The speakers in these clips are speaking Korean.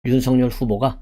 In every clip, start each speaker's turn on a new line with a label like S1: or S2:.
S1: 윤석열 후보가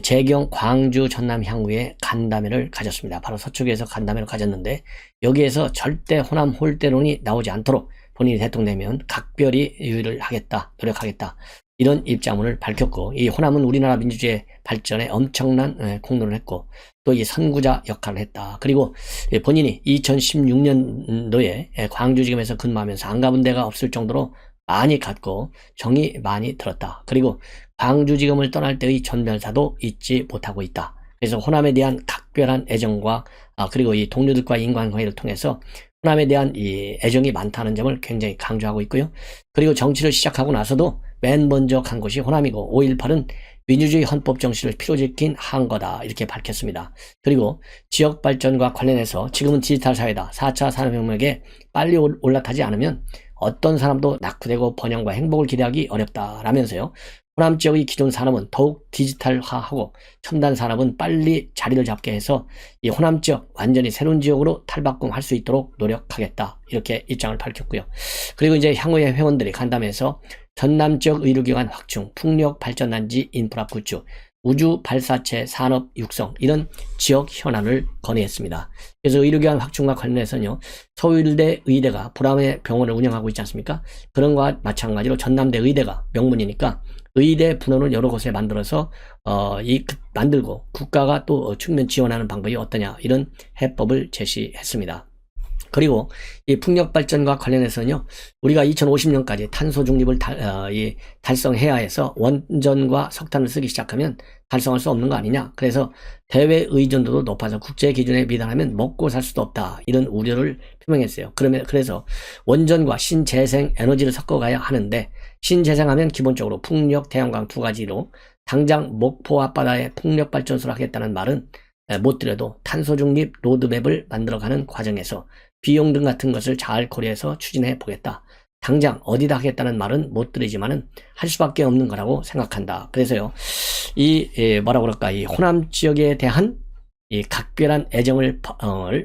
S1: 재경 광주 전남 향후에 간담회를 가졌습니다. 바로 서초구에서 간담회를 가졌는데 여기에서 절대 호남 홀대론이 나오지 않도록 본인이 대통령 되면 각별히 유의를 하겠다, 노력하겠다, 이런 입장문을 밝혔고, 이 호남은 우리나라 민주주의 발전에 엄청난 공로를 했고 또 이 선구자 역할을 했다. 그리고 본인이 2016년도에 광주지검에서 근무하면서 안 가본 데가 없을 정도로 많이 갔고 정이 많이 들었다. 그리고 광주지검을 떠날 때의 전별사도 잊지 못하고 있다. 그래서 호남에 대한 각별한 애정과 그리고 이 동료들과의 인간관계를 통해서 호남에 대한 이 애정이 많다는 점을 굉장히 강조하고 있고요. 그리고 정치를 시작하고 나서도 맨 먼저 간 곳이 호남이고 5.18은 민주주의 헌법 정신을 피로지킨 항거다, 이렇게 밝혔습니다. 그리고 지역 발전과 관련해서 지금은 디지털 사회다, 4차 산업혁명에 빨리 올라타지 않으면 어떤 사람도 낙후되고 번영과 행복을 기대하기 어렵다라면서요. 호남 지역의 기존 산업은 더욱 디지털화하고 첨단 산업은 빨리 자리를 잡게 해서 이 호남 지역 완전히 새로운 지역으로 탈바꿈할 수 있도록 노력하겠다, 이렇게 입장을 밝혔고요. 그리고 이제 향후에 회원들이 간담회에서 전남 지역 의료기관 확충, 풍력 발전단지 인프라 구축, 우주 발사체 산업 육성, 이런 지역 현안을 건의했습니다. 그래서 의료기관 확충과 관련해서는요, 서울대 의대가 불암의 병원을 운영하고 있지 않습니까? 그런 것과 마찬가지로 전남대 의대가 명문이니까 의대 분원을 여러 곳에 만들어서 만들고 국가가 또 측면 지원하는 방법이 어떠냐, 이런 해법을 제시했습니다. 그리고 이 풍력 발전과 관련해서는요, 우리가 2050년까지 탄소 중립을 달성해야 해서 원전과 석탄을 쓰기 시작하면 달성할 수 없는 거 아니냐. 그래서 대외 의존도도 높아서 국제 기준에 미달하면 먹고 살 수도 없다, 이런 우려를 표명했어요. 그래서 원전과 신재생 에너지를 섞어가야 하는데, 신재생하면 기본적으로 풍력, 태양광 두 가지로 당장 목포 앞바다에 풍력 발전소를 하겠다는 말은 못 드려도 탄소 중립 로드맵을 만들어가는 과정에서 비용 등 같은 것을 잘 고려해서 추진해 보겠다. 당장 어디다 하겠다는 말은 못 드리지만은 할 수밖에 없는 거라고 생각한다. 그래서요, 이 호남 지역에 대한 이 각별한 애정을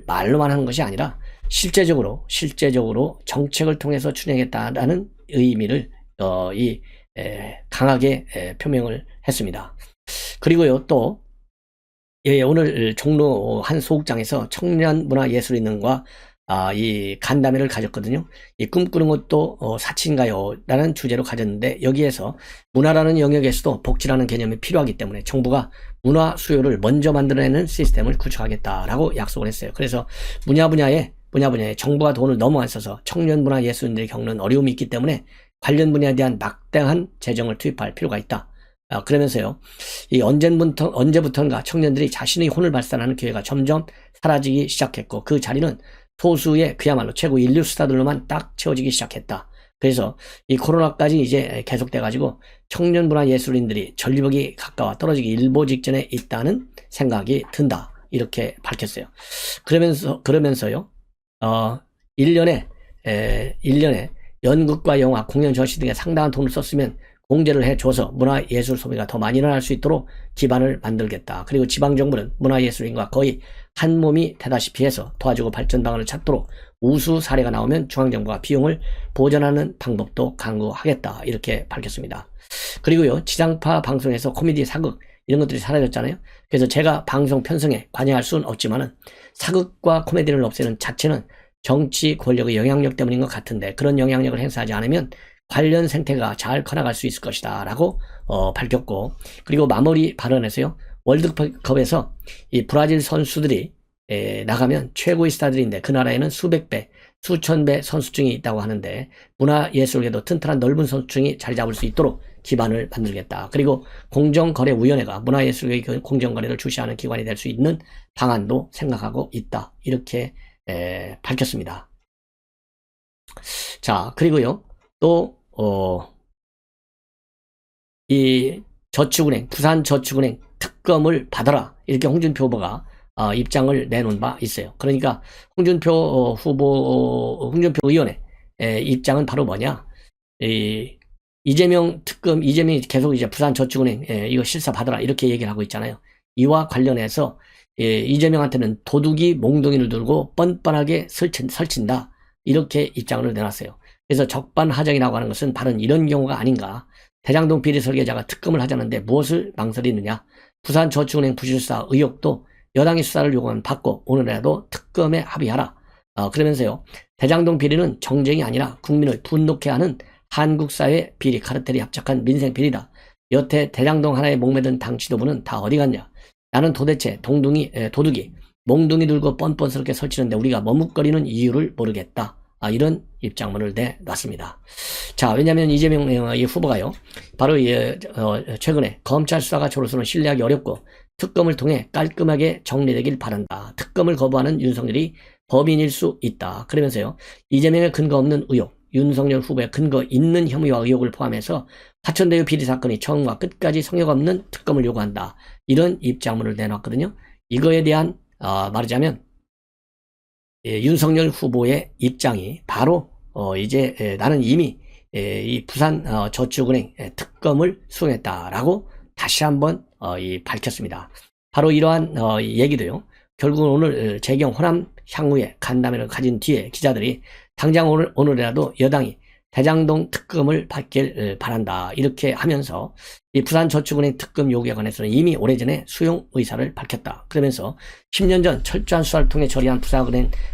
S1: 말로만 하는 것이 아니라 실제적으로 정책을 통해서 추진하겠다라는 의미를 강하게 표명을 했습니다. 그리고요, 또 오늘 종로 한 소극장에서 청년문화예술인과 이 간담회를 가졌거든요. 이 꿈꾸는 것도 사치인가요? 라는 주제로 가졌는데, 여기에서 문화라는 영역에서도 복지라는 개념이 필요하기 때문에 정부가 문화 수요를 먼저 만들어내는 시스템을 구축하겠다라고 약속을 했어요. 그래서 분야분야에 정부가 돈을 너무 안 써서 청년 문화 예술인들이 겪는 어려움이 있기 때문에 관련 분야에 대한 막대한 재정을 투입할 필요가 있다. 그러면서요, 이 언제부턴가 청년들이 자신의 혼을 발산하는 기회가 점점 사라지기 시작했고, 그 자리는 소수의 그야말로 최고 인류 스타들로만 딱 채워지기 시작했다. 그래서 이 코로나까지 이제 계속돼가지고 청년 문화 예술인들이 전리력이 가까워 떨어지기 일보 직전에 있다는 생각이 든다, 이렇게 밝혔어요. 그러면서요, 1년에 연극과 영화, 공연, 전시 등에 상당한 돈을 썼으면 공제를 해줘서 문화예술 소비가 더 많이 일어날 수 있도록 기반을 만들겠다. 그리고 지방정부는 문화예술인과 거의 한 몸이 되다시피 해서 도와주고 발전 방안을 찾도록 우수 사례가 나오면 중앙정부가 비용을 보전하는 방법도 강구하겠다, 이렇게 밝혔습니다. 그리고요, 지상파 방송에서 코미디, 사극 이런 것들이 사라졌잖아요. 그래서 제가 방송 편성에 관여할 수는 없지만은 사극과 코미디를 없애는 자체는 정치 권력의 영향력 때문인 것 같은데, 그런 영향력을 행사하지 않으면 관련 생태가 잘 커나갈 수 있을 것이다 라고 밝혔고, 그리고 마무리 발언에서요, 월드컵에서 이 브라질 선수들이 나가면 최고의 스타들인데 그 나라에는 수백 배, 수천 배 선수층이 있다고 하는데 문화예술계도 튼튼한 넓은 선수층이 자리 잡을 수 있도록 기반을 만들겠다. 그리고 공정거래위원회가 문화예술계 공정거래를 주시하는 기관이 될 수 있는 방안도 생각하고 있다, 이렇게 밝혔습니다. 자, 그리고요, 또 이 저축은행, 부산저축은행 특검을 받아라, 이렇게 홍준표 후보가 입장을 내놓은 바 있어요. 그러니까 홍준표 의원의 입장은 바로 뭐냐, 이재명 특검, 이재명이 계속 이제 부산저축은행 이거 실사 받아라, 이렇게 얘기를 하고 있잖아요. 이와 관련해서 이재명한테는 도둑이 몽둥이를 들고 뻔뻔하게 설친다, 이렇게 입장을 내놨어요. 그래서 적반하장이라고 하는 것은 바로 이런 경우가 아닌가. 대장동 비리 설계자가 특검을 하자는데 무엇을 망설이느냐. 부산저축은행 부실수사 의혹도 여당이 수사를 요구하면 받고 오늘이라도 특검에 합의하라. 그러면서요. 대장동 비리는 정쟁이 아니라 국민을 분노케 하는 한국 사회 비리 카르텔이 합작한 민생 비리다. 여태 대장동 하나에 목매든 당 지도부는 다 어디 갔냐. 나는 도대체 도둑이 몽둥이 들고 뻔뻔스럽게 설치는데 우리가 머뭇거리는 이유를 모르겠다. 이런 입장문을 내놨습니다. 자, 왜냐하면 이재명 후보가요. 바로 최근에 검찰 수사가 저로서는 신뢰하기 어렵고 특검을 통해 깔끔하게 정리되길 바란다. 특검을 거부하는 윤석열이 범인일 수 있다. 그러면서요. 이재명의 근거 없는 의혹, 윤석열 후보의 근거 있는 혐의와 의혹을 포함해서 화천대유 비리 사건이 처음과 끝까지 성역 없는 특검을 요구한다. 이런 입장문을 내놨거든요. 이거에 대한 말하자면 윤석열 후보의 입장이 바로 이제 나는 이미 이 부산 저축은행 특검을 수행했다라고 다시 한번 밝혔습니다. 바로 이러한 얘기도요. 결국은 오늘 재경 호남 향후에 간담회를 가진 뒤에 기자들이 당장 오늘이라도 여당이 대장동 특검을 받길 바란다. 이렇게 하면서 이 부산저축은행 특검 요구에 관해서는 이미 오래전에 수용 의사를 밝혔다. 그러면서 10년 전 철저한 수사를 통해 처리한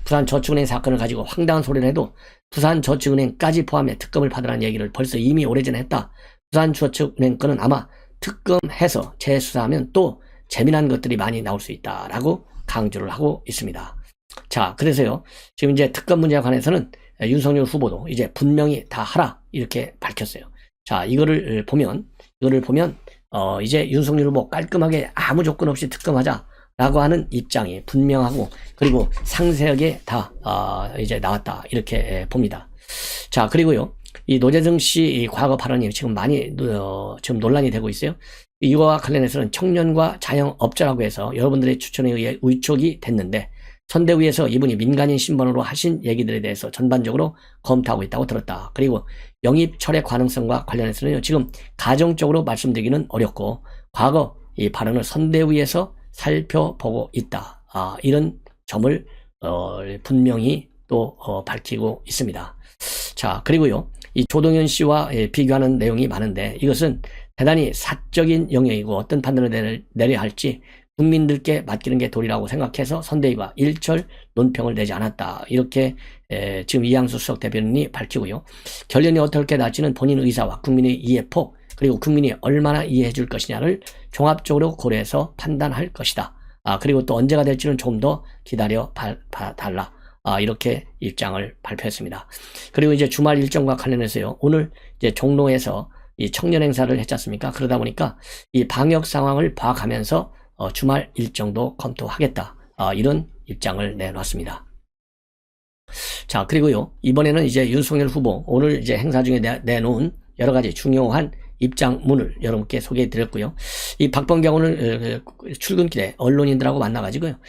S1: 부산저축은행 사건을 가지고 황당한 소리를 해도 부산저축은행까지 포함해 특검을 받으라는 얘기를 벌써 이미 오래전에 했다. 부산저축은행 건은 아마 특검해서 재수사하면 또 재미난 것들이 많이 나올 수 있다라고 강조를 하고 있습니다. 자, 그래서요. 지금 이제 특검 문제에 관해서는 윤석열 후보도 이제 분명히 다 하라 이렇게 밝혔어요. 자, 이거를 보면 이제 윤석열 후보 깔끔하게 아무 조건 없이 특검하자라고 하는 입장이 분명하고 그리고 상세하게 다 이제 나왔다 이렇게 봅니다. 자, 그리고요. 이 노재승 씨 과거 발언이 지금 많이 지금 논란이 되고 있어요. 이거와 관련해서는 청년과 자영업자라고 해서 여러분들의 추천에 의해 위촉이 됐는데 선대위에서 이분이 민간인 신분으로 하신 얘기들에 대해서 전반적으로 검토하고 있다고 들었다. 그리고 영입 철회 가능성과 관련해서는 지금 가정적으로 말씀드리기는 어렵고 과거 이 발언을 선대위에서 살펴보고 있다. 이런 점을 분명히 또 밝히고 있습니다. 자, 그리고요. 이 조동현 씨와 비교하는 내용이 많은데 이것은 대단히 사적인 영역이고 어떤 판단을 내려야 할지 국민들께 맡기는 게 도리라고 생각해서 선대위가 일절 논평을 내지 않았다. 이렇게 지금 이양수 수석 대변인이 밝히고요. 결론이 어떻게 날지는 본인 의사와 국민의 이해폭 그리고 국민이 얼마나 이해해 줄 것이냐를 종합적으로 고려해서 판단할 것이다. 그리고 또 언제가 될지는 조금 더 기다려 달라. 이렇게 입장을 발표했습니다. 그리고 이제 주말 일정과 관련해서요. 오늘 이제 종로에서 이 청년 행사를 했지 않습니까? 그러다 보니까 이 방역 상황을 봐가면서 주말 일정도 검토하겠다. 이런 입장을 내놨습니다. 자, 그리고요. 이번에는 이제 윤석열 후보 오늘 이제 행사 중에 내놓은 여러 가지 중요한 입장문을 여러분께 소개해 드렸고요. 이 박범계 오늘 출근길에 언론인들하고 만나가지고요.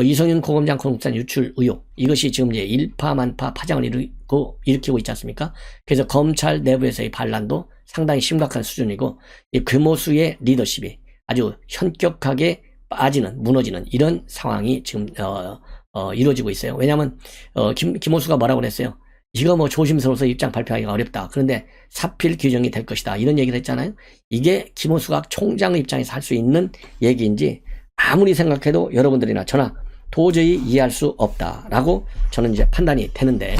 S1: 이성윤 고검장 공산 유출 의혹 이것이 지금 이제 일파만파 파장을 일으키고 있지 않습니까? 그래서 검찰 내부에서의 반란도 상당히 심각한 수준이고 이 규모수의 리더십이 아주 현격하게 무너지는 이런 상황이 지금 이루어지고 있어요. 왜냐하면 김호수가 뭐라고 그랬어요? 이거 뭐 조심스러워서 입장 발표하기가 어렵다. 그런데 사필 규정이 될 것이다. 이런 얘기를 했잖아요. 이게 김호수가 총장 입장에서 할 수 있는 얘기인지 아무리 생각해도 여러분들이나 저나 도저히 이해할 수 없다라고 저는 이제 판단이 되는데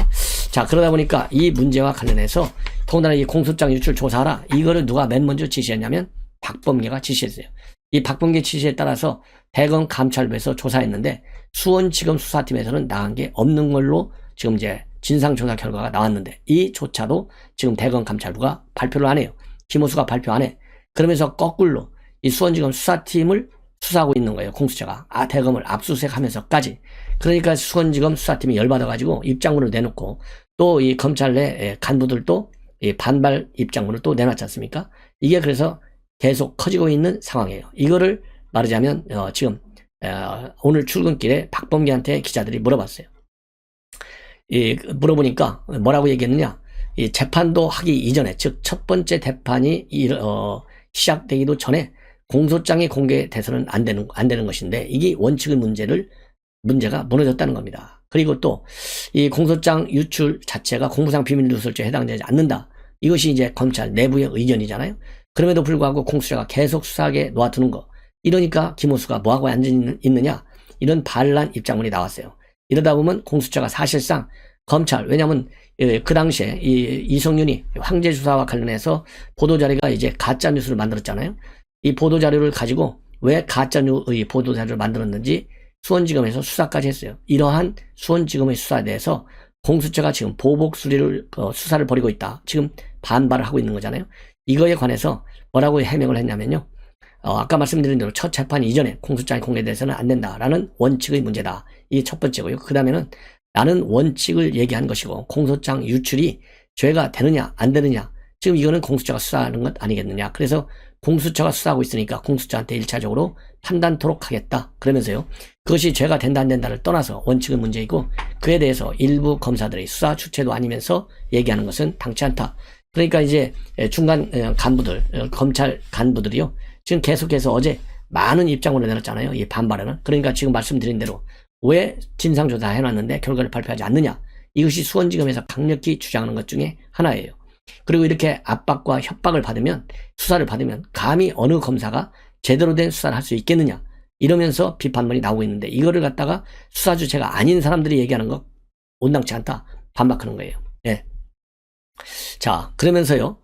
S1: 자, 그러다 보니까 이 문제와 관련해서 더군다나 이 공소장 유출 조사하라. 이거를 누가 맨 먼저 지시했냐면 박범계가 지시했어요. 이 박범계 지시에 따라서 대검 감찰부에서 조사했는데 수원지검 수사팀에서는 나간 게 없는 걸로 지금 이제 진상조사 결과가 나왔는데 이 조차도 지금 대검 감찰부가 발표를 안 해요. 김호수가 발표 안 해. 그러면서 거꾸로 이 수원지검 수사팀을 수사하고 있는 거예요. 공수처가. 대검을 압수수색하면서까지. 그러니까 수원지검 수사팀이 열받아가지고 입장문을 내놓고 또 이 검찰 내 간부들도 이 반발 입장문을 또 내놨지 않습니까? 이게 그래서 계속 커지고 있는 상황이에요. 이거를 말하자면 지금 오늘 출근길에 박범계한테 기자들이 물어봤어요. 물어보니까 뭐라고 얘기했느냐? 이 재판도 하기 이전에 즉 첫 번째 재판이 시작되기도 전에 공소장이 공개돼서는 안 되는 것인데 이게 원칙의 문제가 무너졌다는 겁니다. 그리고 또 이 공소장 유출 자체가 공무상 비밀 누설죄에 해당되지 않는다. 이것이 이제 검찰 내부의 의견이잖아요. 그럼에도 불구하고 공수처가 계속 수사하게 놓아두는 거. 이러니까 김호수가 뭐하고 앉아있느냐, 이런 반란 입장문이 나왔어요. 이러다 보면 공수처가 사실상 검찰, 왜냐하면 그 당시에 이성윤이 황제 수사와 관련해서 보도자료가 이제 가짜뉴스를 만들었잖아요. 이 보도자료를 가지고 왜 가짜뉴의 보도자료를 만들었는지 수원지검에서 수사까지 했어요. 이러한 수원지검의 수사에 대해서 공수처가 지금 보복 수사를 벌이고 있다. 지금 반발을 하고 있는 거잖아요. 이거에 관해서 뭐라고 해명을 했냐면요. 아까 말씀드린 대로 첫 재판 이전에 공소장이 공개돼서는 안 된다라는 원칙의 문제다. 이게 첫 번째고요. 그 다음에는 나는 원칙을 얘기한 것이고 공소장 유출이 죄가 되느냐 안 되느냐, 지금 이거는 공수처가 수사하는 것 아니겠느냐. 그래서 공수처가 수사하고 있으니까 공수처한테 1차적으로 판단토록 하겠다. 그러면서요, 그것이 죄가 된다 안 된다를 떠나서 원칙의 문제이고, 그에 대해서 일부 검사들이 수사 주체도 아니면서 얘기하는 것은 당치 않다. 그러니까 이제 중간 간부들, 검찰 간부들이요, 지금 계속해서 어제 많은 입장으로 내놨잖아요. 이 반발에는. 그러니까 지금 말씀드린 대로 왜 진상조사 해놨는데 결과를 발표하지 않느냐, 이것이 수원지검에서 강력히 주장하는 것 중에 하나예요. 그리고 이렇게 압박과 협박을 받으면, 수사를 받으면 감히 어느 검사가 제대로 된 수사를 할 수 있겠느냐, 이러면서 비판문이 나오고 있는데, 이거를 갖다가 수사 주체가 아닌 사람들이 얘기하는 거 온당치 않다, 반박하는 거예요. 예. 자, 그러면서요,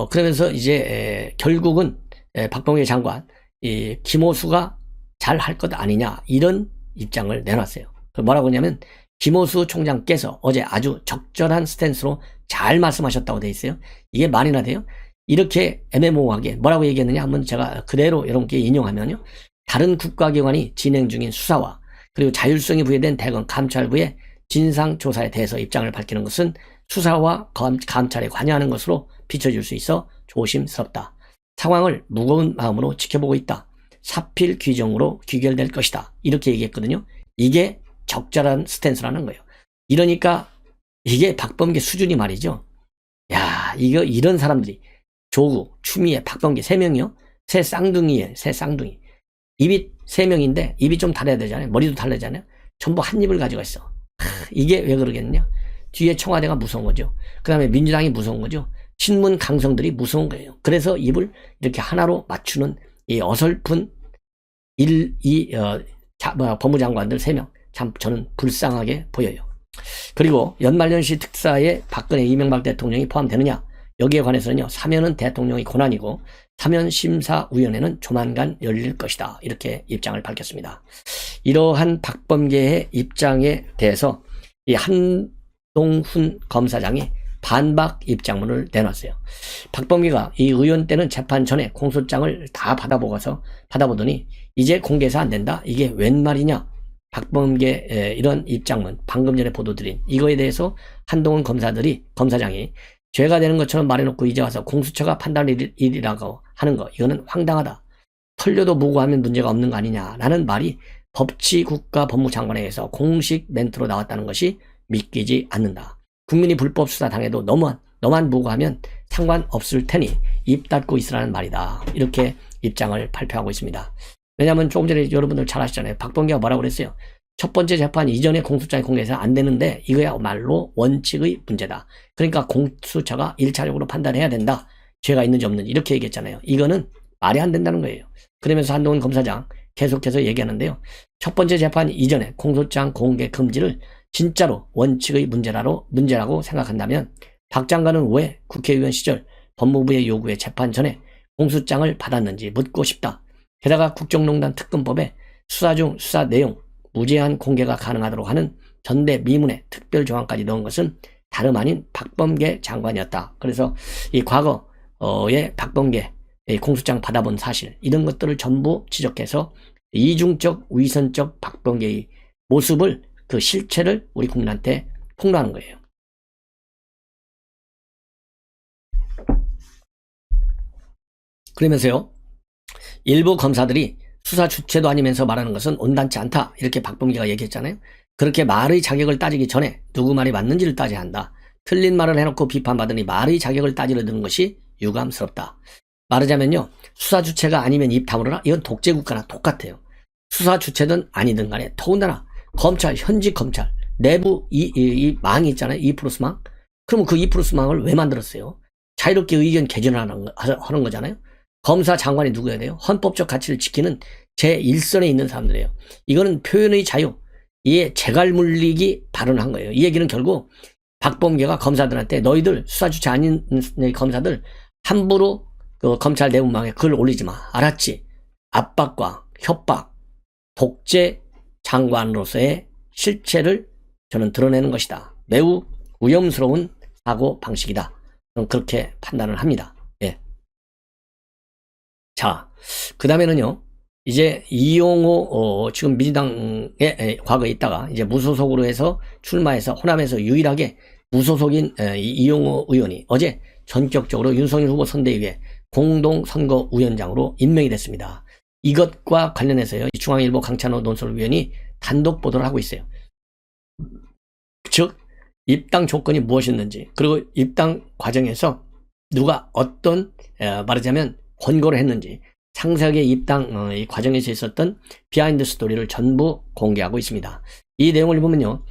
S1: 그러면서 이제 결국은 박범계 장관, 이 김호수가 잘 할 것 아니냐, 이런 입장을 내놨어요. 뭐라고 하냐면, 김호수 총장께서 어제 아주 적절한 스탠스로 잘 말씀하셨다고 돼 있어요. 이게 말이나 돼요? 이렇게 애매모호하게 뭐라고 얘기했느냐 한번 제가 그대로 여러분께 인용하면요. 다른 국가기관이 진행 중인 수사와 그리고 자율성이 부여된 대검 감찰부의 진상조사에 대해서 입장을 밝히는 것은 수사와 감찰에 관여하는 것으로 비춰질 수 있어 조심스럽다. 상황을 무거운 마음으로 지켜보고 있다. 사필 규정으로 귀결될 것이다. 이렇게 얘기했거든요. 이게 적절한 스탠스라는 거예요. 이러니까 이게 박범계 수준이 말이죠. 야, 이런 사람들이 조국, 추미애, 박범계 3명이요. 새 쌍둥이에요. 새 쌍둥이. 입이 3명인데 입이 좀 달라야 되잖아요. 머리도 달라잖아요. 전부 한 입을 가지고 있어. 이게 왜 그러겠느냐? 뒤에 청와대가 무서운 거죠. 그 다음에 민주당이 무서운 거죠. 친문 강성들이 무서운 거예요. 그래서 입을 이렇게 하나로 맞추는 이 어설픈 법무장관들 3명. 참 저는 불쌍하게 보여요. 그리고 연말연시 특사에 박근혜 이명박 대통령이 포함되느냐, 여기에 관해서는요, 사면은 대통령의 권한이고 사면심사위원회는 조만간 열릴 것이다, 이렇게 입장을 밝혔습니다. 이러한 박범계의 입장에 대해서 이 한동훈 검사장이 반박 입장문을 내놨어요. 박범계가 이 의원 때는 재판 전에 공소장을 다 받아보더니 이제 공개해서 안 된다, 이게 웬 말이냐. 박범계 이런 입장문, 방금 전에 보도드린 이거에 대해서 한동훈 검사장이 죄가 되는 것처럼 말해놓고 이제 와서 공수처가 판단할 일이라고 하는 거, 이거는 황당하다. 털려도 무고하면 문제가 없는 거 아니냐라는 말이 법치국가법무장관회에서 공식 멘트로 나왔다는 것이 믿기지 않는다. 국민이 불법 수사 당해도 너만 무고하면 상관없을 테니 입 닫고 있으라는 말이다. 이렇게 입장을 발표하고 있습니다. 왜냐하면 조금 전에 여러분들 잘 아시잖아요. 박범계가 뭐라고 그랬어요? 첫 번째 재판 이전에 공소장이 공개해서 안 되는데 이거야말로 원칙의 문제다. 그러니까 공수처가 1차적으로 판단해야 된다. 죄가 있는지 없는지, 이렇게 얘기했잖아요. 이거는 말이 안 된다는 거예요. 그러면서 한동훈 검사장 계속해서 얘기하는데요. 첫 번째 재판 이전에 공소장 공개 금지를 진짜로 원칙의 문제라고 생각한다면 박 장관은 왜 국회의원 시절 법무부의 요구에 재판 전에 공소장을 받았는지 묻고 싶다. 게다가 국정농단 특검법에 수사 중 수사 내용 무제한 공개가 가능하도록 하는 전대미문의 특별 조항까지 넣은 것은 다름 아닌 박범계 장관이었다. 그래서 이 과거에 박범계 공소장 받아본 사실, 이런 것들을 전부 지적해서 이중적 위선적 박범계의 모습을, 그 실체를 우리 국민한테 폭로하는 거예요. 그러면서요, 일부 검사들이 수사 주체도 아니면서 말하는 것은 온당치 않다, 이렇게 박범계가 얘기했잖아요. 그렇게 말의 자격을 따지기 전에 누구 말이 맞는지를 따져야 한다. 틀린 말을 해놓고 비판받으니 말의 자격을 따지려 드는 것이 유감스럽다. 말하자면요, 수사 주체가 아니면 입 다물어라, 이건 독재국가나 똑같아요. 수사 주체든 아니든 간에 더군다나 검찰, 현직 검찰 내부 이 망이 있잖아요. 2+망. 그러면 그 2+망을 왜 만들었어요? 자유롭게 의견 개진하는 거잖아요. 검사 장관이 누구여야 돼요? 헌법적 가치를 지키는 제1선에 있는 사람들이에요. 이거는 표현의 자유, 이에 재갈 물리기 발언한 거예요. 이 얘기는 결국 박범계가 검사들한테 너희들 수사 주체 아닌 검사들 함부로 그 검찰 내부망에 글 올리지 마. 알았지? 압박과 협박, 독재 장관으로서의 실체를 저는 드러내는 것이다. 매우 위험스러운 사고 방식이다. 저는 그렇게 판단을 합니다. 예. 자, 그 다음에는요, 이제 이용호, 지금 민주당에 과거에 있다가 이제 무소속으로 해서 출마해서 호남에서 유일하게 무소속인 이용호 의원이 어제 전격적으로 윤석열 후보 선대위에 공동선거위원장으로 임명이 됐습니다. 이것과 관련해서요, 중앙일보 강찬호 논설위원이 단독 보도를 하고 있어요. 즉, 입당 조건이 무엇이었는지, 그리고 입당 과정에서 누가 어떤, 말하자면 권고를 했는지, 상세하게 입당 이 과정에서 있었던 비하인드 스토리를 전부 공개하고 있습니다. 이 내용을 보면요,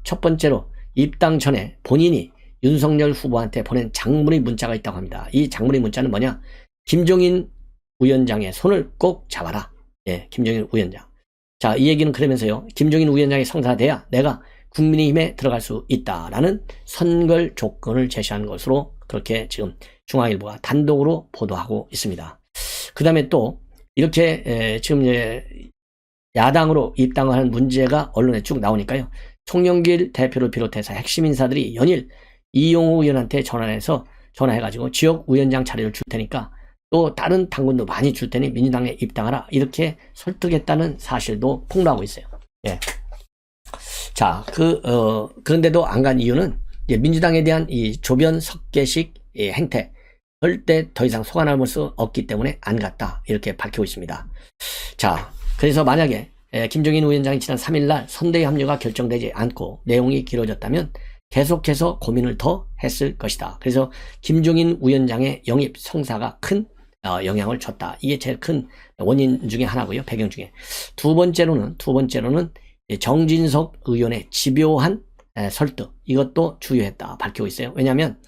S1: 첫 번째로 입당 전에 본인이 윤석열 후보한테 보낸 장문의 문자가 있다고 합니다. 이 장문의 문자는 뭐냐? 김종인 위원장의 손을 꼭 잡아라. 예, 김종인 위원장. 자, 이 얘기는 그러면서요, 김종인 위원장이 성사돼야 내가 국민의힘에 들어갈 수 있다라는 선걸 조건을 제시한 것으로 그렇게 지금 중앙일보가 단독으로 보도하고 있습니다. 그 다음에 또 이렇게 지금 이제 야당으로 입당을 하는 문제가 언론에 쭉 나오니까요, 송영길 대표를 비롯해서 핵심 인사들이 연일 이용호 의원한테 전화해가지고 지역 위원장 자리를 줄 테니까 또 다른 당군도 많이 줄 테니 민주당에 입당하라, 이렇게 설득했다는 사실도 폭로하고 있어요. 예. 자, 그런데도 안 간 이유는 이제 민주당에 대한 이 조변 석계식 행태, 절대 더 이상 속아남을 수 없기 때문에 안 갔다, 이렇게 밝히고 있습니다. 자, 그래서 만약에 김종인 위원장이 지난 3일날 선대위 합류가 결정되지 않고 내용이 길어졌다면 계속해서 고민을 더 했을 것이다. 그래서 김종인 위원장의 영입 성사가 큰 영향을 줬다. 이게 제일 큰 원인 중에 하나고요. 배경 중에. 두 번째로는 정진석 의원의 집요한 설득, 이것도 주요했다 밝히고 있어요. 왜냐하면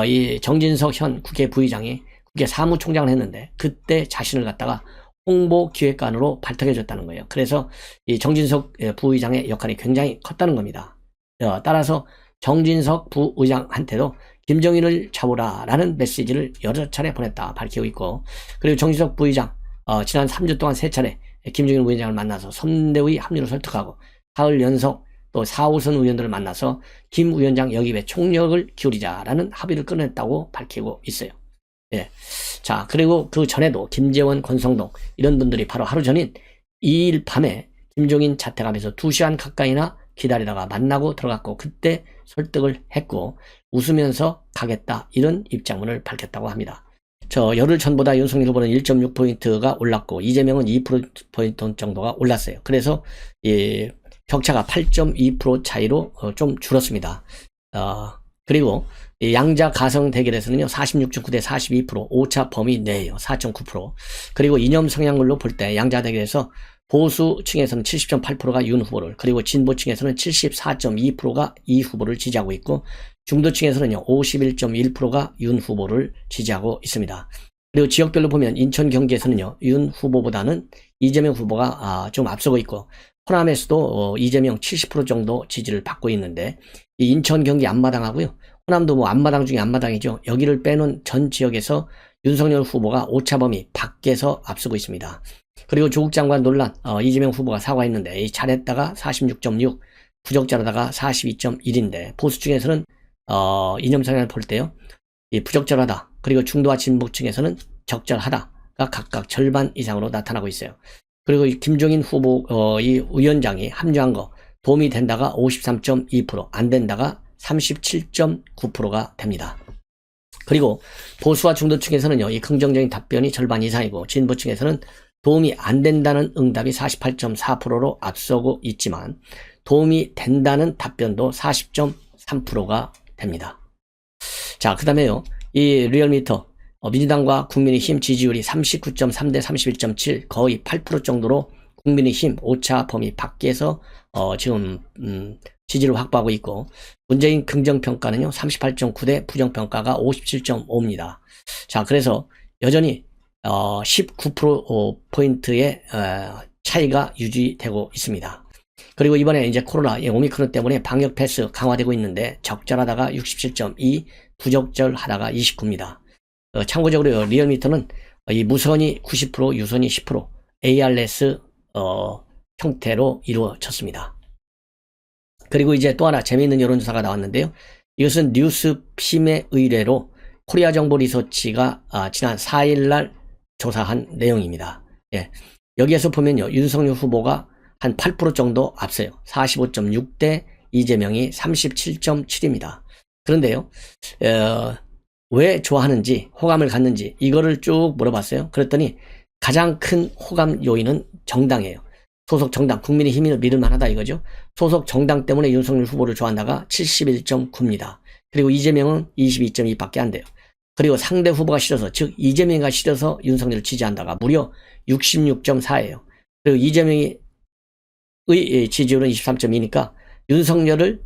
S1: 이 정진석 현 국회 부의장이 국회 사무총장을 했는데 그때 자신을 갖다가 홍보기획관으로 발탁해줬다는 거예요. 그래서 이 정진석 부의장의 역할이 굉장히 컸다는 겁니다. 따라서 정진석 부의장한테도 김정인을 잡으라라는 메시지를 여러 차례 보냈다 밝히고 있고, 그리고 정진석 부의장 지난 3주 동안 3차례 김정인 위원장을 만나서 선대위 합류를 설득하고 사흘 연속 또 4, 5선 의원들을 만나서 김 위원장 영입에 총력을 기울이자라는 합의를 끊었다고 밝히고 있어요. 예. 자, 그리고 그 전에도 김재원, 권성동 이런 분들이 바로 하루 전인 2일 밤에 김종인 자택앞에서 2시간 가까이나 기다리다가 만나고 들어갔고 그때 설득을 했고 웃으면서 가겠다, 이런 입장문을 밝혔다고 합니다. 열흘 전보다 윤석열 후보는 1.6포인트가 올랐고 이재명은 2% 정도가 올랐어요. 그래서 이 격차가 8.2% 차이로 좀 줄었습니다. 그리고 양자 가성 대결에서는요, 46.9대 42%, 오차 범위 내예요. 4.9%. 그리고 이념 성향률로 볼 때 양자 대결에서 보수층에서는 70.8%가 윤 후보를, 그리고 진보층에서는 74.2%가 이 후보를 지지하고 있고, 중도층에서는요 51.1%가 윤 후보를 지지하고 있습니다. 그리고 지역별로 보면 인천 경기에서는요 윤 후보보다는 이재명 후보가 좀 앞서고 있고, 호남에서도 이재명 70% 정도 지지를 받고 있는데, 이 인천 경기 앞마당하고요, 호남도 뭐 앞마당 중에 앞마당이죠. 여기를 빼놓은 전 지역에서 윤석열 후보가 오차범위 밖에서 앞서고 있습니다. 그리고 조국 장관 논란, 이재명 후보가 사과했는데 잘했다가 46.6, 부적절하다가 42.1인데 보수층에서는 이념 성향을 볼 때요, 이 부적절하다, 그리고 중도와 진보층에서는 적절하다가 각각 절반 이상으로 나타나고 있어요. 그리고 김종인 후보 이 위원장이 합류한 거 도움이 된다가 53.2%, 안 된다가 37.9%가 됩니다. 그리고 보수와 중도층에서는요, 이 긍정적인 답변이 절반 이상이고, 진보층에서는 도움이 안 된다는 응답이 48.4%로 앞서고 있지만 도움이 된다는 답변도 40.3%가 됩니다. 자, 그 다음에요, 이 리얼미터 민주당과 국민의힘 지지율이 39.3대 31.7, 거의 8% 정도로 국민의힘 오차 범위 밖에서 지금 지지를 확보하고 있고, 문재인 긍정평가는요 38.9대 부정평가가 57.5입니다. 자, 그래서 여전히 19%포인트의 차이가 유지되고 있습니다. 그리고 이번에 이제 코로나 오미크론 때문에 방역 패스 강화되고 있는데 적절하다가 67.2, 부적절하다가 29입니다. 참고적으로 리얼미터는 이 무선이 90%, 유선이 10%, ARS 형태로 이루어졌습니다. 그리고 이제 또 하나 재미있는 여론조사가 나왔는데요. 이것은 뉴스핌의 의뢰로 코리아 정보 리서치가 지난 4일날 조사한 내용입니다. 예. 여기에서 보면요, 윤석열 후보가 한 8% 정도 앞서요. 45.6대 이재명이 37.7입니다. 그런데요, 왜 좋아하는지, 호감을 갖는지 이거를 쭉 물어봤어요. 그랬더니 가장 큰 호감 요인은 정당이에요. 소속 정당, 국민의힘을 믿을 만하다 이거죠. 소속 정당 때문에 윤석열 후보를 좋아한다가 71.9입니다. 그리고 이재명은 22.2밖에 안 돼요. 그리고 상대 후보가 싫어서, 즉 이재명이가 싫어서 윤석열을 지지한다가 무려 66.4예요. 그리고 이재명의 지지율은 23.2니까 윤석열을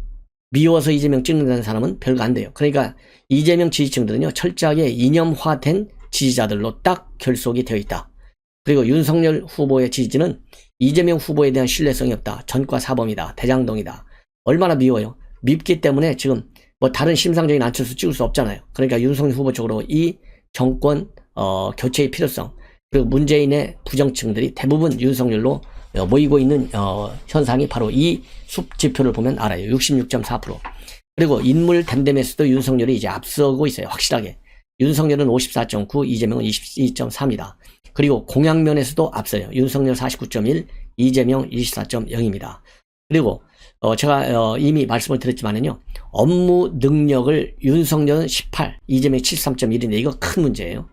S1: 미워서 이재명 찍는다는 사람은 별거 안 돼요. 그러니까 이재명 지지층들은요, 철저하게 이념화된 지지자들로 딱 결속이 되어 있다. 그리고 윤석열 후보의 지지는 이재명 후보에 대한 신뢰성이 없다. 전과 사범이다. 대장동이다. 얼마나 미워요. 밉기 때문에 지금 뭐 다른 심상정인 안철수 찍을 수 없잖아요. 그러니까 윤석열 후보 쪽으로 이 정권 교체의 필요성, 그리고 문재인의 부정층들이 대부분 윤석열로 모이고 있는 현상이 바로 이 숲 지표를 보면 알아요. 66.4%. 그리고 인물 댐댐에서도 윤석열이 이제 앞서고 있어요. 확실하게. 윤석열은 54.9, 이재명은 22.4입니다. 그리고 공약면에서도 앞서요. 윤석열 49.1, 이재명 24.0입니다. 그리고 제가 이미 말씀을 드렸지만은요, 업무 능력을 윤석열은 18, 이재명이 73.1인데 이거 큰 문제예요.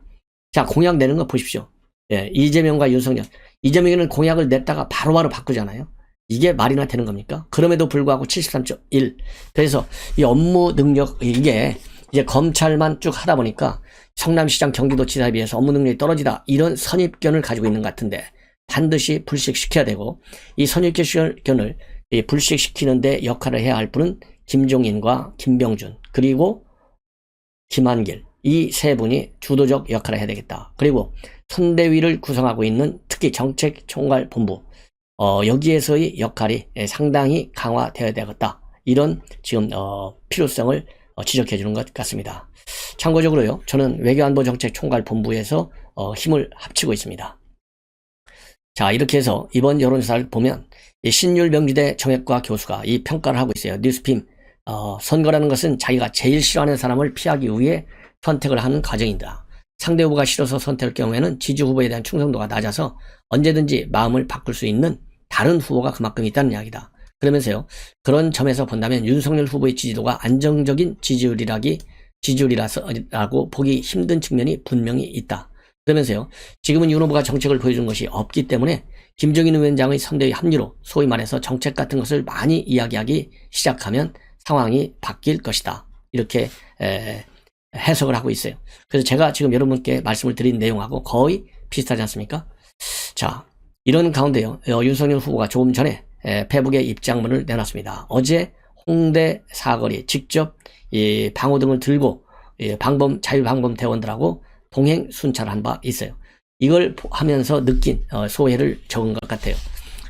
S1: 자, 공약 내는 거 보십시오. 예, 이재명과 윤석열. 이재명은 공약을 냈다가 바로바로 바꾸잖아요. 이게 말이나 되는 겁니까? 그럼에도 불구하고 73.1. 그래서 이 업무 능력, 이게 이제 검찰만 쭉 하다 보니까 성남시장 경기도지사에 비해서 업무 능력이 떨어지다, 이런 선입견을 가지고 있는 것 같은데 반드시 불식시켜야 되고, 이 선입견을 불식시키는데 역할을 해야 할 분은 김종인과 김병준 그리고 김한길, 이 세 분이 주도적 역할을 해야 되겠다. 그리고 선대위를 구성하고 있는 특히 정책총괄본부, 여기에서의 역할이 상당히 강화되어야 되겠다. 이런 지금 필요성을 지적해 주는 것 같습니다. 참고적으로요, 저는 외교안보정책총괄본부에서 힘을 합치고 있습니다. 자, 이렇게 해서 이번 여론조사를 보면 신율명지대 정액과 교수가 이 평가를 하고 있어요. 뉴스핌, 선거라는 것은 자기가 제일 싫어하는 사람을 피하기 위해 선택을 하는 과정이다. 상대 후보가 싫어서 선택할 경우에는 지지 후보에 대한 충성도가 낮아서 언제든지 마음을 바꿀 수 있는 다른 후보가 그만큼 있다는 이야기다. 그러면서요, 그런 점에서 본다면 윤석열 후보의 지지도가 안정적인 지지율이라고 보기 힘든 측면이 분명히 있다. 그러면서요, 지금은 윤 후보가 정책을 보여준 것이 없기 때문에 김종인 위원장의 선대위 합류로 소위 말해서 정책 같은 것을 많이 이야기하기 시작하면 상황이 바뀔 것이다. 이렇게 해석을 하고 있어요. 그래서 제가 지금 여러분께 말씀을 드린 내용하고 거의 비슷하지 않습니까? 자, 이런 가운데요, 윤석열 후보가 조금 전에 페북에 입장문을 내놨습니다. 어제 홍대 사거리 직접 이 방호등을 들고 자유방범 대원들하고 동행 순찰을 한 바 있어요. 이걸 하면서 느낀 소회를 적은 것 같아요.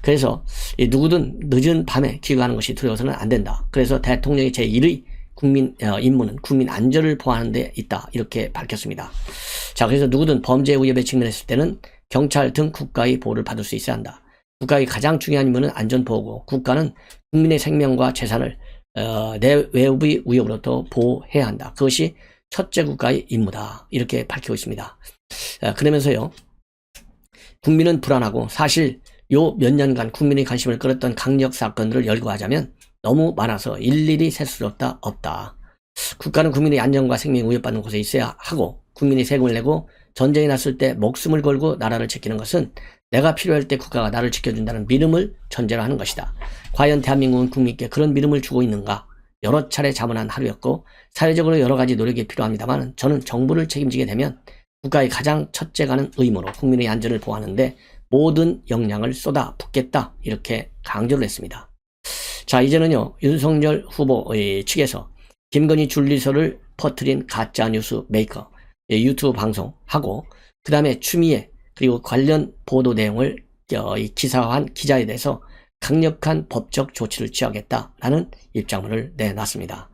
S1: 그래서 누구든 늦은 밤에 귀가하는 것이 두려워서는 안 된다. 그래서 대통령의 제1의 국민 임무는 국민 안전을 보호하는 데 있다. 이렇게 밝혔습니다. 자, 그래서 누구든 범죄 위협에 직면했을 때는 경찰 등 국가의 보호를 받을 수 있어야 한다. 국가의 가장 중요한 임무는 안전보호고, 국가는 국민의 생명과 재산을 내 외부의 위협으로부터 보호해야 한다. 그것이 첫째 국가의 임무다. 이렇게 밝히고 있습니다. 그러면서요, 국민은 불안하고, 사실 요 몇 년간 국민의 관심을 끌었던 강력 사건들을 열거하자면 너무 많아서 일일이 셀 수 없다. 국가는 국민의 안전과 생명이 위협받는 곳에 있어야 하고, 국민이 세금을 내고 전쟁이 났을 때 목숨을 걸고 나라를 지키는 것은 내가 필요할 때 국가가 나를 지켜준다는 믿음을 전제로 하는 것이다. 과연 대한민국은 국민께 그런 믿음을 주고 있는가? 여러 차례 자문한 하루였고, 사회적으로 여러 가지 노력이 필요합니다만, 저는 정부를 책임지게 되면 국가의 가장 첫째 가는 의무로 국민의 안전을 보호하는데 모든 역량을 쏟아 붓겠다. 이렇게 강조를 했습니다. 자, 이제는요, 윤석열 후보 측에서 김건희 줄리서를 퍼뜨린 가짜뉴스 메이커 유튜브 방송하고, 그 다음에 추미애 그리고 관련 보도 내용을 기사화한 기자에 대해서 강력한 법적 조치를 취하겠다라는 입장문을 내놨습니다.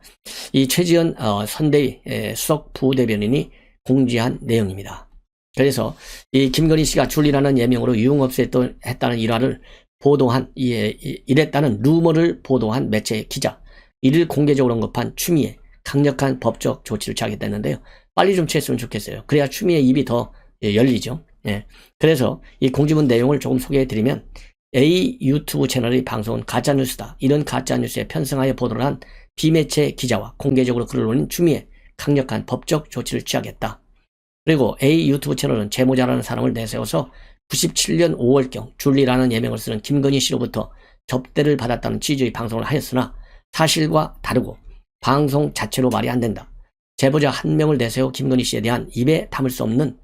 S1: 이 최지연 선대위 수석 부대변인이 공지한 내용입니다. 그래서 이 김건희 씨가 줄리라는 예명으로 유흥업소했다는 일화를 보도한 이랬다는 루머를 보도한 매체 기자, 이를 공개적으로 언급한 추미애 강력한 법적 조치를 취하겠다는데요. 빨리 좀 취했으면 좋겠어요. 그래야 추미애 입이 더 열리죠. 예. 그래서 이 공지문 내용을 조금 소개해드리면, A 유튜브 채널의 방송은 가짜뉴스다. 이런 가짜뉴스에 편승하여 보도를 한 비매체 기자와 공개적으로 글을 올린 추미애 강력한 법적 조치를 취하겠다. 그리고 A 유튜브 채널은 제보자라는 사람을 내세워서 97년 5월경 줄리라는 예명을 쓰는 김건희 씨로부터 접대를 받았다는 취지의 방송을 하였으나 사실과 다르고 방송 자체로 말이 안 된다. 제보자 한 명을 내세워 김건희 씨에 대한 입에 담을 수 없는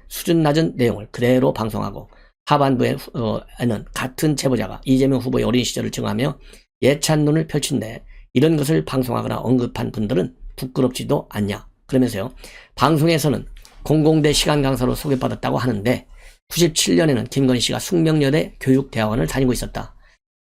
S1: 수준 낮은 내용을 그대로 방송하고, 하반부에는 같은 제보자가 이재명 후보의 어린 시절을 증하며 예찬론을 펼친데 이런 것을 방송하거나 언급한 분들은 부끄럽지도 않냐. 그러면서요, 방송에서는 공공대 시간 강사로 소개받았다고 하는데 97년에는 김건희 씨가 숙명여대 교육대학원을 다니고 있었다.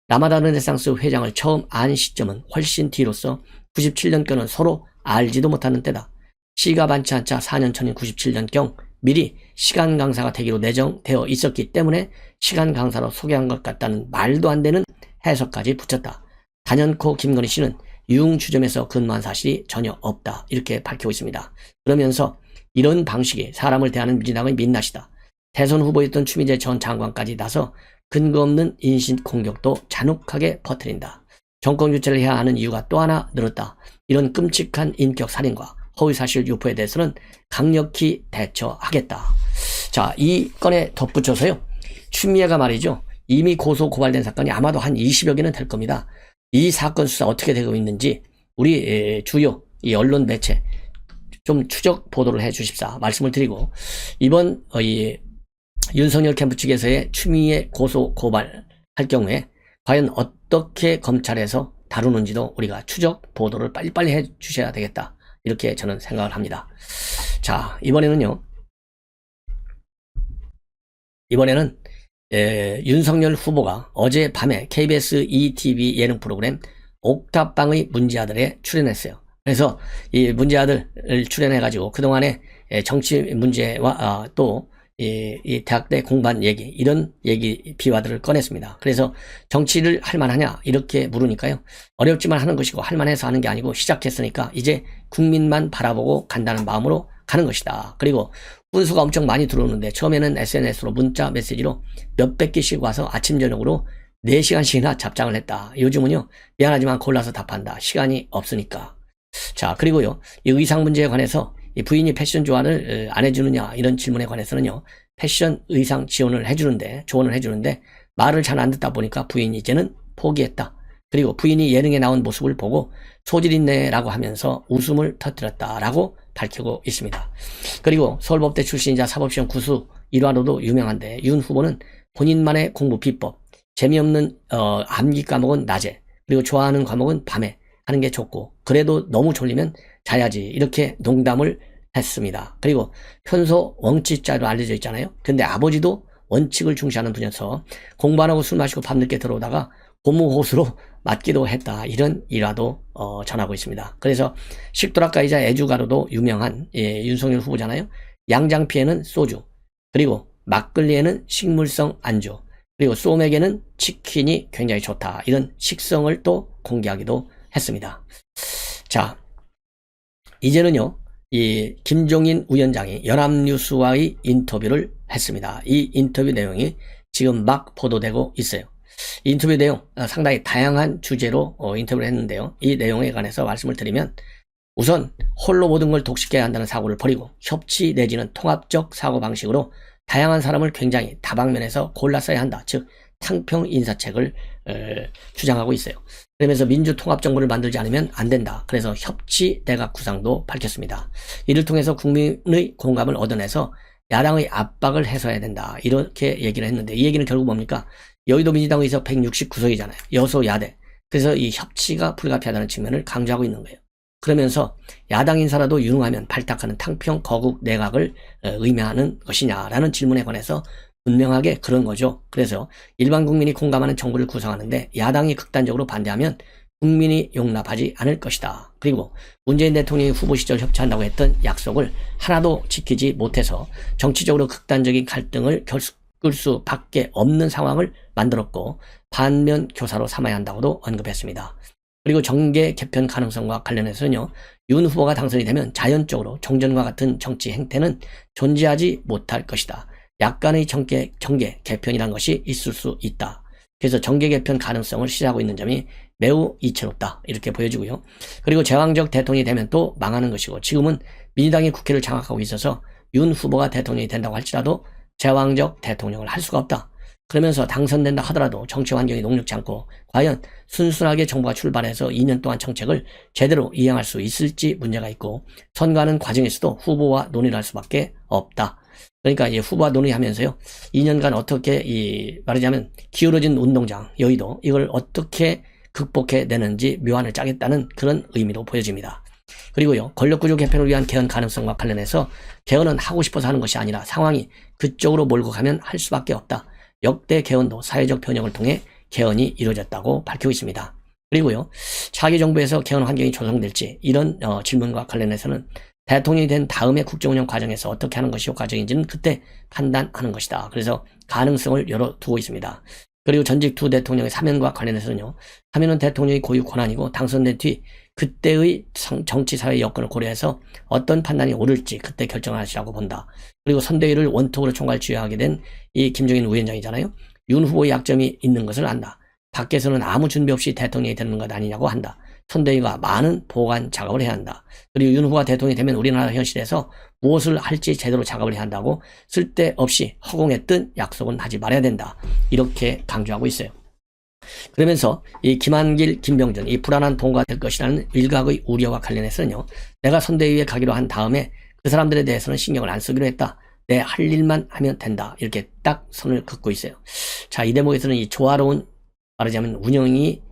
S1: 라마다 르네상스 회장을 처음 안 시점은 훨씬 뒤로서 97년경은 서로 알지도 못하는 때다. 씨가 반치 않자 4년 전인 97년경 미리 시간 강사가 되기로 내정되어 있었기 때문에 시간 강사로 소개한 것 같다는 말도 안 되는 해석까지 붙였다. 단연코 김건희 씨는 유흥주점에서 근무한 사실이 전혀 없다. 이렇게 밝히고 있습니다. 그러면서 이런 방식이 사람을 대하는 민주당의 민낯이다. 대선 후보였던 추미애 전 장관까지 나서 근거 없는 인신 공격도 잔혹하게 퍼뜨린다. 정권 교체를 해야 하는 이유가 또 하나 늘었다. 이런 끔찍한 인격 살인과 허위사실 유포에 대해서는 강력히 대처하겠다. 자, 이 건에 덧붙여서요, 추미애가 말이죠, 이미 고소 고발된 사건이 아마도 한 20여 개는 될 겁니다. 이 사건 수사 어떻게 되고 있는지 우리 주요 이 언론 매체 좀 추적 보도를 해 주십사 말씀을 드리고, 이번 이 윤석열 캠프 측에서의 추미애 고소 고발할 경우에 과연 어떻게 검찰에서 다루는지도 우리가 추적 보도를 빨리빨리 해 주셔야 되겠다. 이렇게 저는 생각을 합니다. 자, 이번에는 윤석열 후보가 어젯밤에 KBS ETV 예능 프로그램 옥탑방의 문제아들에 출연했어요. 그래서 이 문제아들을 출연해가지고 그동안의 정치 문제와 또 이 대학때 공부한 얘기, 이런 얘기 비화들을 꺼냈습니다. 그래서 정치를 할 만하냐 이렇게 물으니까요, 어렵지만 하는 것이고 할 만해서 하는 게 아니고 시작했으니까 이제 국민만 바라보고 간다는 마음으로 가는 것이다. 그리고 분수가 엄청 많이 들어오는데 처음에는 SNS로 문자 메시지로 몇백 개씩 와서 아침 저녁으로 4시간씩이나 답장을 했다. 요즘은요, 미안하지만 골라서 답한다. 시간이 없으니까. 자, 그리고요, 이 의상 문제에 관해서 이 부인이 패션 조언을 안 해주느냐 이런 질문에 관해서는요, 패션 의상 조언을 해주는데 말을 잘 안 듣다 보니까 부인이 이제는 포기했다. 그리고 부인이 예능에 나온 모습을 보고 소질 있네 라고 하면서 웃음을 터뜨렸다라고 밝히고 있습니다. 그리고 서울법대 출신이자 사법시험 구수 일화로도 유명한데, 윤 후보는 본인만의 공부 비법, 재미없는 암기 과목은 낮에, 그리고 좋아하는 과목은 밤에 하는 게 좋고, 그래도 너무 졸리면 자야지, 이렇게 농담을 했습니다. 그리고 현소 원칙자로 알려져 있잖아요. 근데 아버지도 원칙을 중시하는 분이어서 공부 안 하고 술 마시고 밤늦게 들어오다가 고무호수로 맞기도 했다. 이런 일화도 전하고 있습니다. 그래서 식도락가이자 애주가로도 유명한 윤석열 후보잖아요. 양장피에는 소주, 그리고 막걸리에는 식물성 안주, 그리고 소맥에는 치킨이 굉장히 좋다. 이런 식성을 또 공개하기도 했습니다. 자, 이제는요, 이 김종인 위원장이 연합뉴스와의 인터뷰를 했습니다. 이 인터뷰 내용이 지금 막 보도되고 있어요. 이 인터뷰 내용 상당히 다양한 주제로 인터뷰를 했는데요. 이 내용에 관해서 말씀을 드리면, 우선 홀로 모든 걸 독식해야 한다는 사고를 버리고 협치 내지는 통합적 사고방식으로 다양한 사람을 굉장히 다방면에서 골라써야 한다. 즉 탕평 인사책을 주장하고 있어요. 그러면서 민주통합정부를 만들지 않으면 안 된다. 그래서 협치 내각 구상도 밝혔습니다. 이를 통해서 국민의 공감을 얻어내서 야당의 압박을 해소해야 된다. 이렇게 얘기를 했는데, 이 얘기는 결국 뭡니까? 여의도 민주당 의석 169석이잖아요. 여소야대. 그래서 이 협치가 불가피하다는 측면을 강조하고 있는 거예요. 그러면서 야당 인사라도 유능하면 발탁하는 탕평 거국 내각을 의미하는 것이냐라는 질문에 관해서 분명하게 그런 거죠. 그래서 일반 국민이 공감하는 정부를 구성하는데 야당이 극단적으로 반대하면 국민이 용납하지 않을 것이다. 그리고 문재인 대통령이 후보 시절 협치한다고 했던 약속을 하나도 지키지 못해서 정치적으로 극단적인 갈등을 겪을 수밖에 없는 상황을 만들었고 반면 교사로 삼아야 한다고도 언급했습니다. 그리고 정계 개편 가능성과 관련해서는요, 윤 후보가 당선이 되면 자연적으로 종전과 같은 정치 행태는 존재하지 못할 것이다. 약간의 정계 개편이란 것이 있을 수 있다. 그래서 정계 개편 가능성을 시사하고 있는 점이 매우 이채롭다. 이렇게 보여지고요. 그리고 제왕적 대통령이 되면 또 망하는 것이고 지금은 민주당이 국회를 장악하고 있어서 윤 후보가 대통령이 된다고 할지라도 제왕적 대통령을 할 수가 없다. 그러면서 당선된다 하더라도 정치 환경이 녹록지 않고 과연 순순하게 정부가 출발해서 2년 동안 정책을 제대로 이행할 수 있을지 문제가 있고 선거하는 과정에서도 후보와 논의를 할 수밖에 없다. 그러니까 이제 후보와 논의하면서요, 2년간 어떻게 말하자면 기울어진 운동장, 여의도 이걸 어떻게 극복해내는지 묘안을 짜겠다는 그런 의미로 보여집니다. 그리고요, 권력구조 개편을 위한 개헌 가능성과 관련해서 개헌은 하고 싶어서 하는 것이 아니라 상황이 그쪽으로 몰고 가면 할 수밖에 없다. 역대 개헌도 사회적 변혁을 통해 개헌이 이루어졌다고 밝히고 있습니다. 그리고요, 차기 정부에서 개헌 환경이 조성될지 이런 질문과 관련해서는 대통령이 된 다음에 국정운영 과정에서 어떻게 하는 것이 효과적인지는 그때 판단하는 것이다. 그래서 가능성을 열어두고 있습니다. 그리고 전직 두 대통령의 사면과 관련해서는요, 사면은 대통령의 고유 권한이고 당선된 뒤 그때의 정치사회 여건을 고려해서 어떤 판단이 옳을지 그때 결정하시라고 본다. 그리고 선대위를 원톱으로 총괄 지휘하게 된 이 김종인 위원장이잖아요. 윤 후보의 약점이 있는 것을 안다. 밖에서는 아무 준비 없이 대통령이 되는 것 아니냐고 한다. 선대위가 많은 보관 작업을 해야 한다. 그리고 윤 후보가 대통령이 되면 우리나라 현실에서 무엇을 할지 제대로 작업을 해야 한다고 쓸데없이 허공했던 약속은 하지 말아야 된다. 이렇게 강조하고 있어요. 그러면서 이 김한길, 김병준 이 불안한 통과가 될 것이라는 일각의 우려와 관련해서는요, 내가 선대위에 가기로 한 다음에 그 사람들에 대해서는 신경을 안 쓰기로 했다. 내 할 일만 하면 된다. 이렇게 딱 선을 긋고 있어요. 자, 이 대목에서는 이 조화로운 말하자면 운영이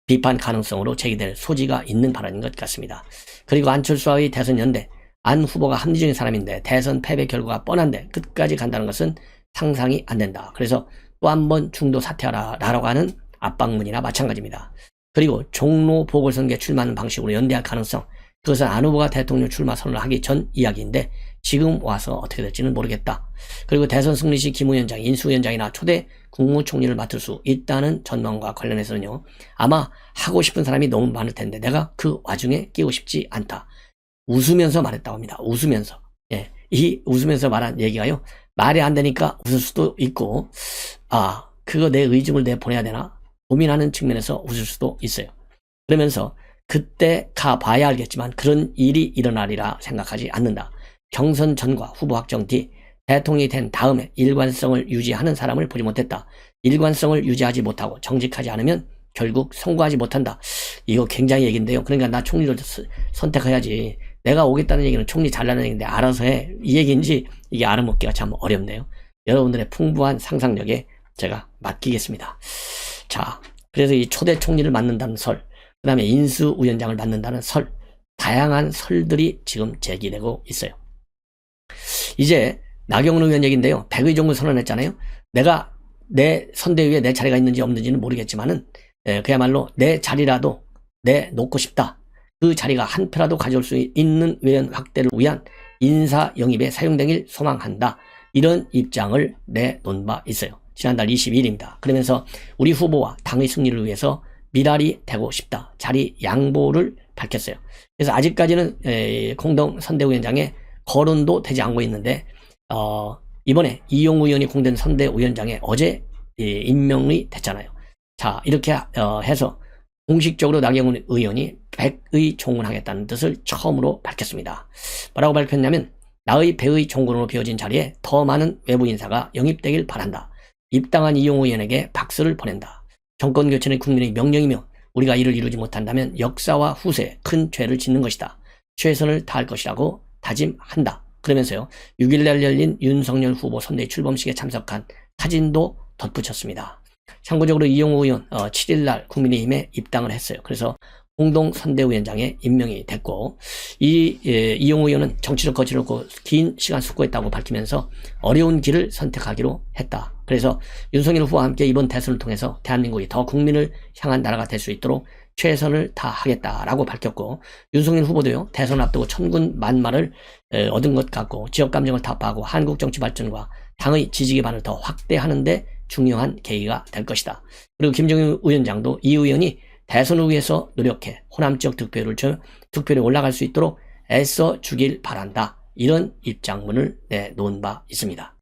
S1: 비판 가능성으로 제기될 소지가 있는 발언인 것 같습니다. 그리고 안철수와의 대선 연대, 안 후보가 합리적인 사람인데 대선 패배 결과가 뻔한데 끝까지 간다는 것은 상상이 안 된다. 그래서 또 한 번 중도 사퇴하라라고 하는 압박문이나 마찬가지입니다. 그리고 종로 보궐선거에 출마하는 방식으로 연대할 가능성, 그것은 안 후보가 대통령 출마 선언을 하기 전 이야기인데 지금 와서 어떻게 될지는 모르겠다. 그리고 대선 승리 시 김 위원장이 인수위원장이나 초대 국무총리를 맡을 수 있다는 전망과 관련해서는요, 아마 하고 싶은 사람이 너무 많을 텐데 내가 그 와중에 끼고 싶지 않다. 웃으면서 말했다고 합니다. 웃으면서. 예, 이 웃으면서 말한 얘기가요, 말이 안 되니까 웃을 수도 있고, 그거 내 의중을 내보내야 되나 고민하는 측면에서 웃을 수도 있어요. 그러면서 그때 가봐야 알겠지만 그런 일이 일어나리라 생각하지 않는다. 경선 전과 후보 확정 뒤 대통령이 된 다음에 일관성을 유지하는 사람을 보지 못했다. 일관성을 유지하지 못하고 정직하지 않으면 결국 성공하지 못한다. 이거 굉장히 얘기인데요. 그러니까 나 총리를 선택해야지. 내가 오겠다는 얘기는 총리 잘라는 얘기인데 알아서 해. 이 얘기인지 이게 알아먹기가 참 어렵네요. 여러분들의 풍부한 상상력에 제가 맡기겠습니다. 자, 그래서 이 초대 총리를 맡는다는 설, 그 다음에 인수위원장을 맡는다는 설, 다양한 설들이 지금 제기되고 있어요. 이제 나경원 의원 얘기인데요. 100의 종군 선언했잖아요. 내가 내 선대위에 내 자리가 있는지 없는지는 모르겠지만은 그야말로 내 자리라도 내놓고 싶다. 그 자리가 한 표라도 가져올 수 있는 의원 확대를 위한 인사 영입에 사용되길 소망한다. 이런 입장을 내놓은 바 있어요. 지난달 22일입니다. 그러면서 우리 후보와 당의 승리를 위해서 미랄이 되고 싶다. 자리 양보를 밝혔어요. 그래서 아직까지는 공동 선대위원장에 거론도 되지 않고 있는데 이번에 이용우 의원이 공된 선대위원장에 어제 임명이 됐잖아요. 자, 이렇게 해서 공식적으로 나경원 의원이 100의 종군하겠다는 뜻을 처음으로 밝혔습니다. 뭐라고 밝혔냐면 나의 100의 종군으로 비워진 자리에 더 많은 외부 인사가 영입되길 바란다. 입당한 이용우 의원에게 박수를 보낸다. 정권교체는 국민의 명령이며 우리가 이를 이루지 못한다면 역사와 후세에 큰 죄를 짓는 것이다. 최선을 다할 것이라고 다짐한다. 그러면서요, 6일날 열린 윤석열 후보 선대위 출범식에 참석한 사진도 덧붙였습니다. 참고적으로 이용우 의원 7일날 국민의힘에 입당을 했어요. 그래서 공동선대위원장에 임명이 됐고, 이용우 의원은 정치적 거취를 긴 시간 숙고했다고 밝히면서 어려운 길을 선택하기로 했다. 그래서 윤석열 후보와 함께 이번 대선을 통해서 대한민국이 더 국민을 향한 나라가 될 수 있도록 최선을 다하겠다라고 밝혔고, 윤석열 후보도요, 대선 앞두고 천군 만마를 얻은 것 같고 지역 감정을 타파하고 한국 정치 발전과 당의 지지 기반을 더 확대하는 데 중요한 계기가 될 것이다. 그리고 김정일 위원장도 이 의원이 대선을 위해서 노력해 호남 지역 득표율이 올라갈 수 있도록 애써 주길 바란다. 이런 입장문을 내놓은 바 있습니다.